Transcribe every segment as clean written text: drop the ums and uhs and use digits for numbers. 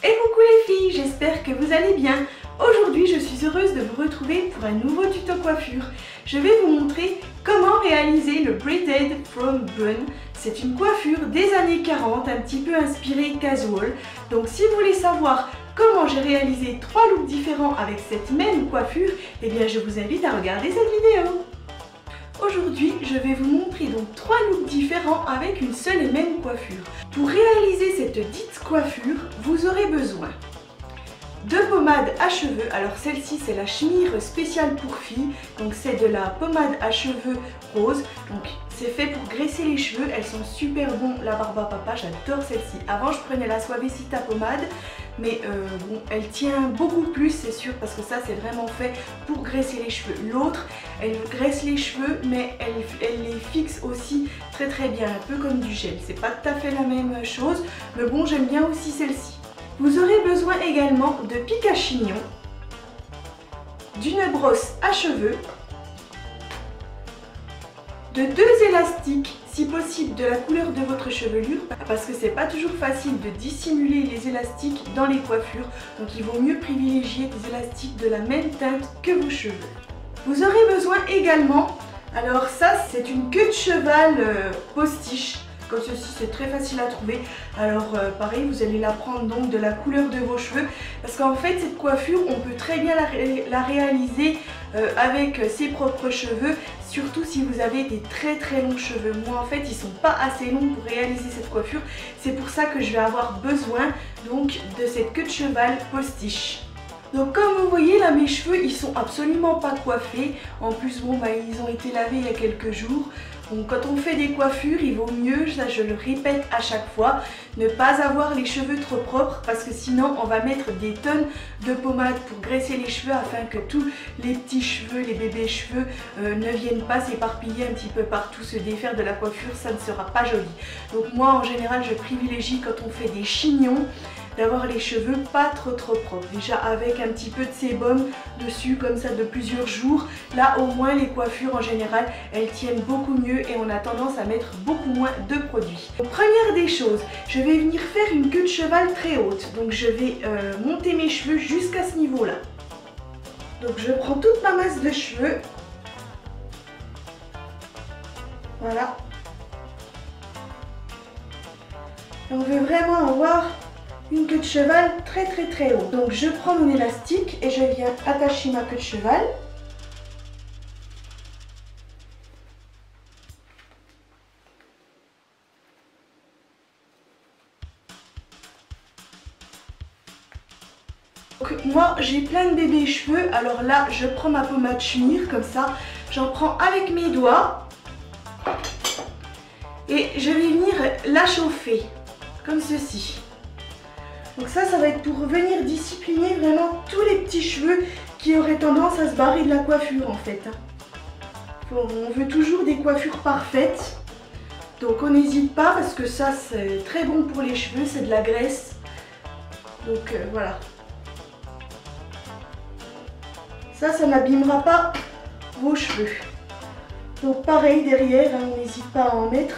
Et coucou les filles, j'espère que vous allez bien. Aujourd'hui, je suis heureuse de vous retrouver pour un nouveau tuto coiffure. Je vais vous montrer comment réaliser le braided from bun. C'est une coiffure des années 40, un petit peu inspirée casual. Donc si vous voulez savoir comment j'ai réalisé 3 looks différents avec cette même coiffure, eh bien je vous invite à regarder cette vidéo. Aujourd'hui, je vais vous montrer donc 3 looks différents avec une seule et même coiffure. Pour réaliser cette dite coiffure, vous aurez besoin de pommades à cheveux. Alors celle-ci, c'est la Schmier spéciale pour filles. Donc c'est de la pommade à cheveux rose. Donc c'est fait pour graisser les cheveux. Elles sont super bonnes, la Barba Papa. J'adore celle-ci. Avant, je prenais la Suavecita pommade. Mais bon, elle tient beaucoup plus, c'est sûr, parce que ça, c'est vraiment fait pour graisser les cheveux. L'autre, elle graisse les cheveux, mais elle les fixe aussi très très bien, un peu comme du gel. C'est pas tout à fait la même chose, mais bon, j'aime bien aussi celle-ci. Vous aurez besoin également de pic à chignon, d'une brosse à cheveux, de 2 élastiques, si possible de la couleur de votre chevelure, parce que c'est pas toujours facile de dissimuler les élastiques dans les coiffures, donc il vaut mieux privilégier des élastiques de la même teinte que vos cheveux. Vous aurez besoin également, alors ça c'est une queue de cheval postiche, comme ceci, c'est très facile à trouver. Alors pareil, vous allez la prendre donc de la couleur de vos cheveux, parce qu'en fait cette coiffure, on peut très bien la réaliser avec ses propres cheveux, surtout si vous avez des très très longs cheveux. Moi en fait, ils sont pas assez longs pour réaliser cette coiffure, c'est pour ça que je vais avoir besoin donc de cette queue de cheval postiche. Donc comme vous voyez là, mes cheveux ils sont absolument pas coiffés. En plus bon, ils ont été lavés il y a quelques jours. Donc quand on fait des coiffures, il vaut mieux, ça je le répète à chaque fois, ne pas avoir les cheveux trop propres, parce que sinon on va mettre des tonnes de pommade pour graisser les cheveux afin que tous les petits cheveux, les bébés cheveux ne viennent pas s'éparpiller un petit peu partout, se défaire de la coiffure, ça ne sera pas joli. Donc moi en général je privilégie quand on fait des chignons d'avoir les cheveux pas trop propres, déjà avec un petit peu de sébum dessus comme ça de plusieurs jours. Là au moins les coiffures en général elles tiennent beaucoup mieux et on a tendance à mettre beaucoup moins de produits. Donc, première des choses, je vais venir faire une queue de cheval très haute, donc je vais monter mes cheveux jusqu'à ce niveau là. Donc je prends toute ma masse de cheveux, voilà, et on veut vraiment avoir une queue de cheval très haut. Donc je prends mon élastique et je viens attacher ma queue de cheval. Donc moi j'ai plein de bébés cheveux, alors là je prends ma pommade Schmier comme ça, j'en prends avec mes doigts et je vais venir la chauffer comme ceci. Donc ça va être pour venir discipliner vraiment tous les petits cheveux qui auraient tendance à se barrer de la coiffure en fait. On veut toujours des coiffures parfaites. Donc on n'hésite pas parce que ça c'est très bon pour les cheveux, c'est de la graisse. Donc voilà. Ça n'abîmera pas vos cheveux. Donc pareil derrière, on n'hésite pas à en mettre.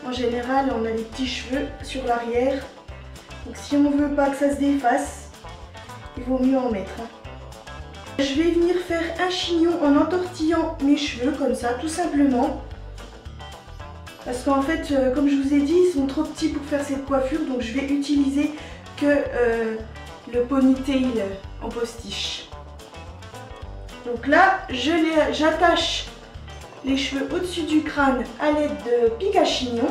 En général, on a les petits cheveux sur l'arrière. Donc si on ne veut pas que ça se défasse, il vaut mieux en mettre. Je vais venir faire un chignon en entortillant mes cheveux comme ça, tout simplement. Parce qu'en fait, comme je vous ai dit, ils sont trop petits pour faire cette coiffure. Donc je vais utiliser que le ponytail en postiche. Donc là, j'attache les cheveux au-dessus du crâne à l'aide de pic à chignon.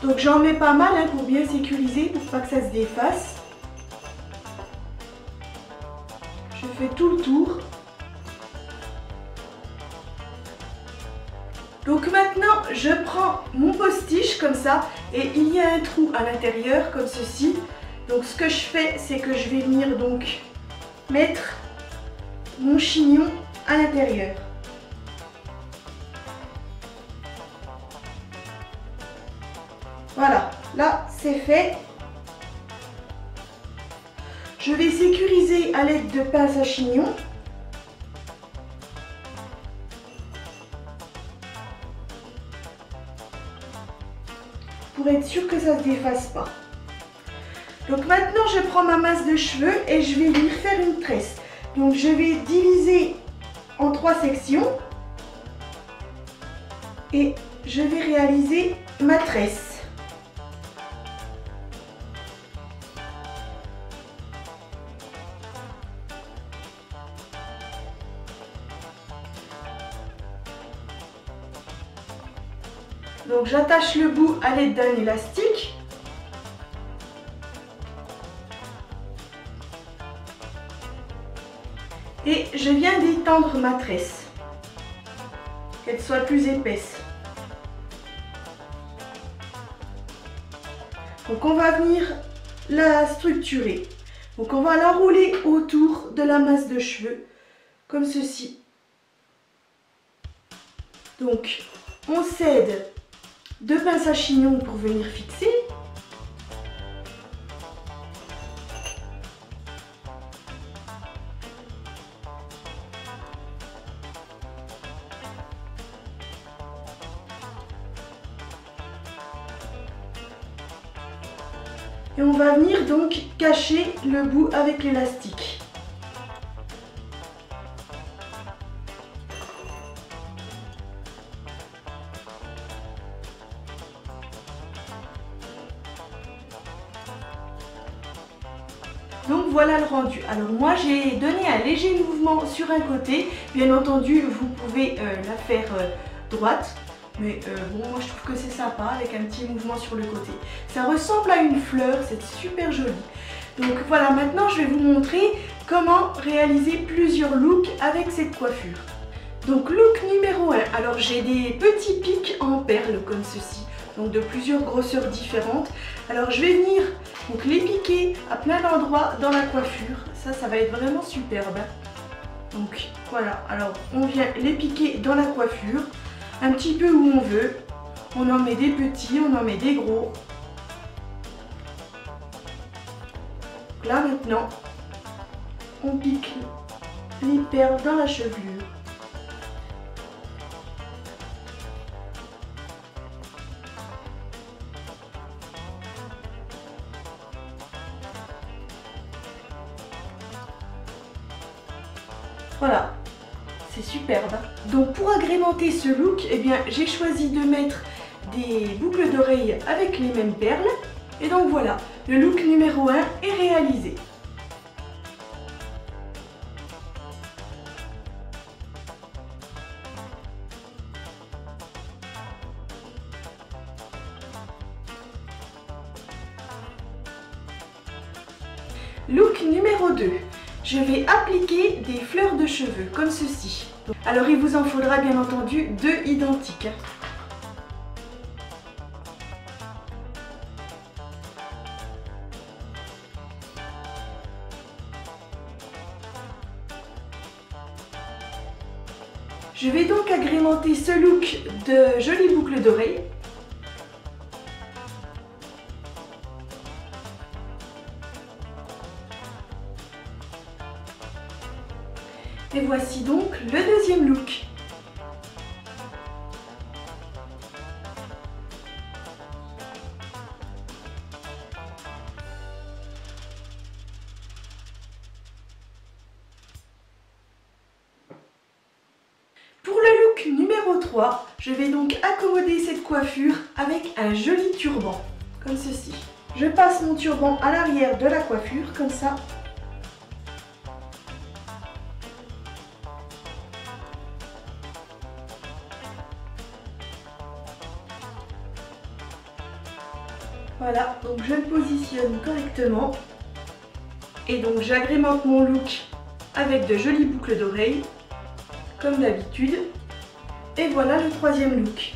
Donc j'en mets pas mal pour bien sécuriser, pour pas que ça se défasse. Je fais tout le tour. Donc maintenant je prends mon postiche comme ça et il y a un trou à l'intérieur comme ceci. Donc ce que je fais, c'est que je vais venir donc mettre mon chignon à l'intérieur. Voilà, là c'est fait. Je vais sécuriser à l'aide de pince à chignon. pour être sûr que ça ne se défasse pas. Donc maintenant je prends ma masse de cheveux et je vais lui faire une tresse. Donc je vais diviser en 3 sections et je vais réaliser ma tresse. Donc j'attache le bout à l'aide d'un élastique. Et je viens d'étendre ma tresse, qu'elle soit plus épaisse. Donc on va venir la structurer. Donc on va l'enrouler autour de la masse de cheveux, comme ceci. Donc on cède 2 pinces à chignon pour venir fixer. Et on va venir donc cacher le bout avec l'élastique. Donc voilà le rendu. Alors moi j'ai donné un léger mouvement sur un côté. Bien entendu vous pouvez la faire droite. Mais bon, moi je trouve que c'est sympa avec un petit mouvement sur le côté. Ça ressemble à une fleur, c'est super joli. Donc voilà, maintenant je vais vous montrer comment réaliser plusieurs looks avec cette coiffure. Donc look numéro 1, alors j'ai des petits pics en perles comme ceci. Donc de plusieurs grosseurs différentes. Alors je vais venir donc les piquer à plein d'endroits dans la coiffure. Ça va être vraiment superbe. Donc voilà, alors on vient les piquer dans la coiffure. Un petit peu où on veut. On en met des petits, on en met des gros. Là maintenant, on pique les perles dans la chevelure. Voilà. C'est superbe. Donc pour agrémenter ce look, eh bien j'ai choisi de mettre des boucles d'oreilles avec les mêmes perles. Et donc voilà, le look numéro 1 est réalisé. Look numéro 2. Je vais appliquer des fleurs de cheveux comme ceci. Alors il vous en faudra bien entendu 2 identiques. Je vais donc agrémenter ce look de jolies boucles d'oreilles. Et voici donc le deuxième look. Pour le look numéro 3, je vais donc accommoder cette coiffure avec un joli turban, comme ceci. Je passe mon turban à l'arrière de la coiffure, comme ça. Voilà, donc je le positionne correctement. Et donc j'agrémente mon look avec de jolies boucles d'oreilles, comme d'habitude. Et voilà le troisième look.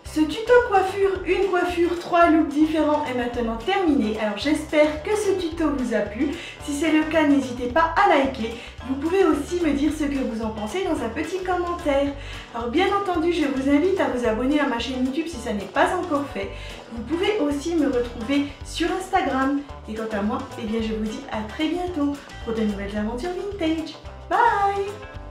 Ce tuto coiffure, une coiffure, 3 looks différents est maintenant terminé. Alors j'espère que ce tuto vous a plu. Si c'est le cas, n'hésitez pas à liker. Vous pouvez aussi me dire ce que vous en pensez dans un petit commentaire. Alors bien entendu, je vous invite à vous abonner à ma chaîne YouTube si ça n'est pas encore fait. Vous pouvez aussi me retrouver sur Instagram. Et quant à moi, eh bien je vous dis à très bientôt pour de nouvelles aventures vintage. Bye!